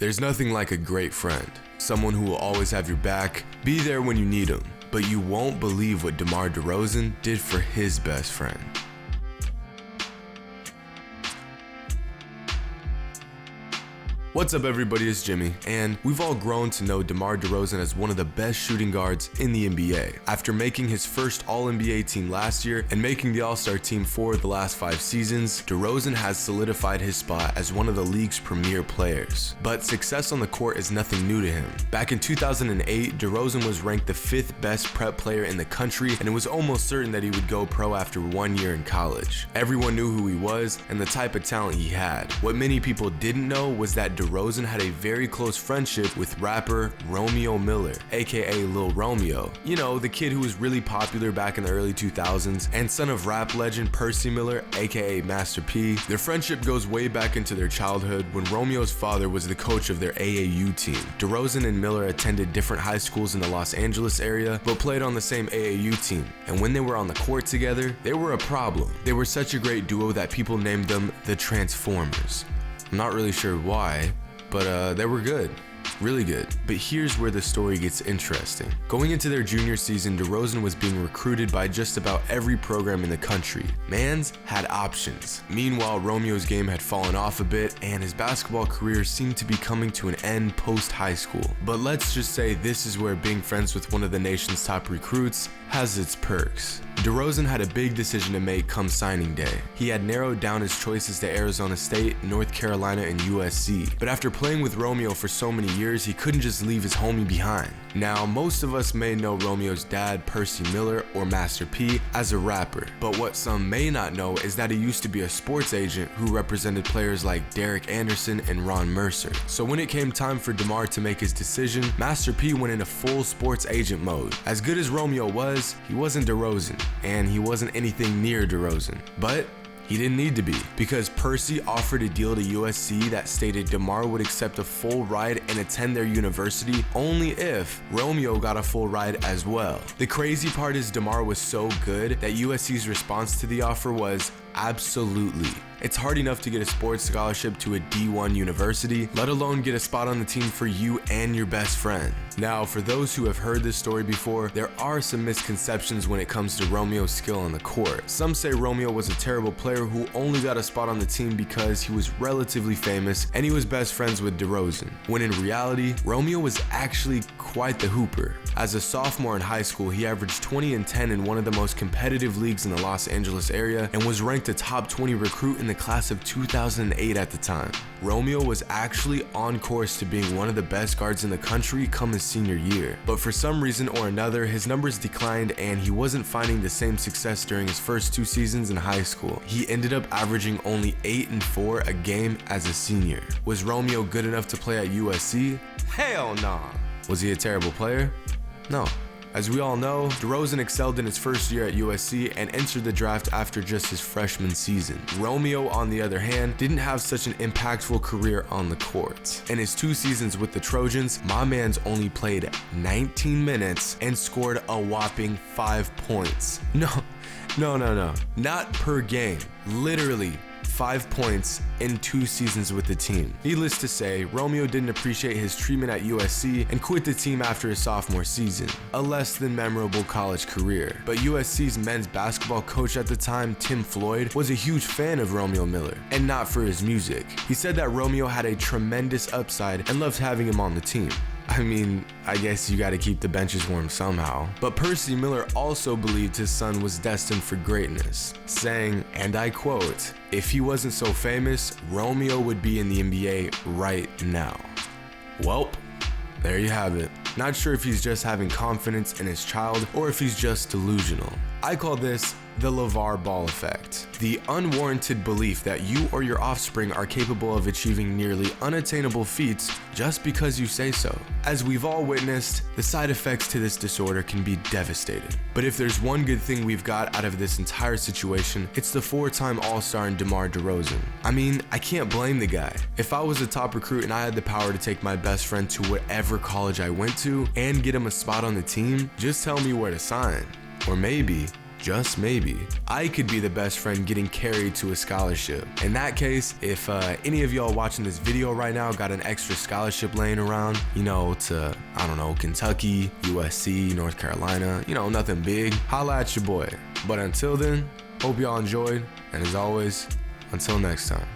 There's nothing like a great friend, someone who will always have your back, be there when you need him. But you won't believe what DeMar DeRozan did for his best friend. What's up everybody, it's Jimmy, and we've all grown to know DeMar DeRozan as one of the best shooting guards in the NBA. After making his first All-NBA team last year and making the All-Star team for the last 5 seasons, DeRozan has solidified his spot as one of the league's premier players. But success on the court is nothing new to him. Back in 2008, DeRozan was ranked the 5th best prep player in the country, and it was almost certain that he would go pro after 1 year in college. Everyone knew who he was and the type of talent he had. What many people didn't know was that DeRozan had a very close friendship with rapper Romeo Miller, aka Lil Romeo. You know, the kid who was really popular back in the early 2000s, and son of rap legend Percy Miller, aka Master P. Their friendship goes way back into their childhood when Romeo's father was the coach of their AAU team. DeRozan and Miller attended different high schools in the Los Angeles area, but played on the same AAU team. And when they were on the court together, they were a problem. They were such a great duo that people named them the Transformers. I'm not really sure why, but they were good. Really good. But here's where the story gets interesting. Going into their junior season, DeRozan was being recruited by just about every program in the country. Mans had options. Meanwhile, Romeo's game had fallen off a bit, and his basketball career seemed to be coming to an end post-high school. But let's just say this is where being friends with one of the nation's top recruits has its perks. DeRozan had a big decision to make come signing day. He had narrowed down his choices to Arizona State, North Carolina, and USC. But after playing with Romeo for so many years, he couldn't just leave his homie behind. Now, most of us may know Romeo's dad, Percy Miller, or Master P, as a rapper. But what some may not know is that he used to be a sports agent who represented players like Derek Anderson and Ron Mercer. So when it came time for DeMar to make his decision, Master P went into full sports agent mode. As good as Romeo was, he wasn't DeRozan, and he wasn't anything near DeRozan. But he didn't need to be, because Percy offered a deal to USC that stated DeMar would accept a full ride and attend their university only if Romeo got a full ride as well. The crazy part is DeMar was so good that USC's response to the offer was absolutely. It's hard enough to get a sports scholarship to a D1 university, let alone get a spot on the team for you and your best friend. Now, for those who have heard this story before, there are some misconceptions when it comes to Romeo's skill on the court. Some say Romeo was a terrible player who only got a spot on the team because he was relatively famous and he was best friends with DeRozan, when in reality, Romeo was actually quite the hooper. As a sophomore in high school, he averaged 20 and 10 in one of the most competitive leagues in the Los Angeles area and was ranked a top 20 recruit in the class of 2008 at the time. Romeo was actually on course to being one of the best guards in the country come his senior year, but for some reason or another, his numbers declined and he wasn't finding the same success during his first 2 seasons in high school. He ended up averaging only 8 and 4 a game as a senior. Was Romeo good enough to play at USC? Hell nah. Was he a terrible player? No. As we all know, DeRozan excelled in his first year at USC and entered the draft after just his freshman season. Romeo, on the other hand, didn't have such an impactful career on the court. In his 2 seasons with the Trojans, my man's only played 19 minutes and scored a whopping 5 points. No, not per game. Literally 5 points in 2 seasons with the team. Needless to say, Romeo didn't appreciate his treatment at USC and quit the team after his sophomore season. A less than memorable college career. But USC's men's basketball coach at the time, Tim Floyd, was a huge fan of Romeo Miller, and not for his music. He said that Romeo had a tremendous upside and loved having him on the team. I mean, I guess you gotta keep the benches warm somehow. But Percy Miller also believed his son was destined for greatness, saying, and I quote, "If he wasn't so famous, Romeo would be in the NBA right now." Welp, there you have it. Not sure if he's just having confidence in his child or if he's just delusional. I call this the LeVar Ball effect. The unwarranted belief that you or your offspring are capable of achieving nearly unattainable feats just because you say so. As we've all witnessed, the side effects to this disorder can be devastating. But if there's one good thing we've got out of this entire situation, it's the 4-time All-Star in DeMar DeRozan. I mean, I can't blame the guy. If I was a top recruit and I had the power to take my best friend to whatever college I went to and get him a spot on the team, just tell me where to sign. Or maybe just maybe, I could be the best friend getting carried to a scholarship. In that case, if any of y'all watching this video right now got an extra scholarship laying around, you know, to, I don't know, Kentucky, USC, North Carolina, you know, nothing big, holla at your boy. But until then, hope y'all enjoyed, and as always, until next time.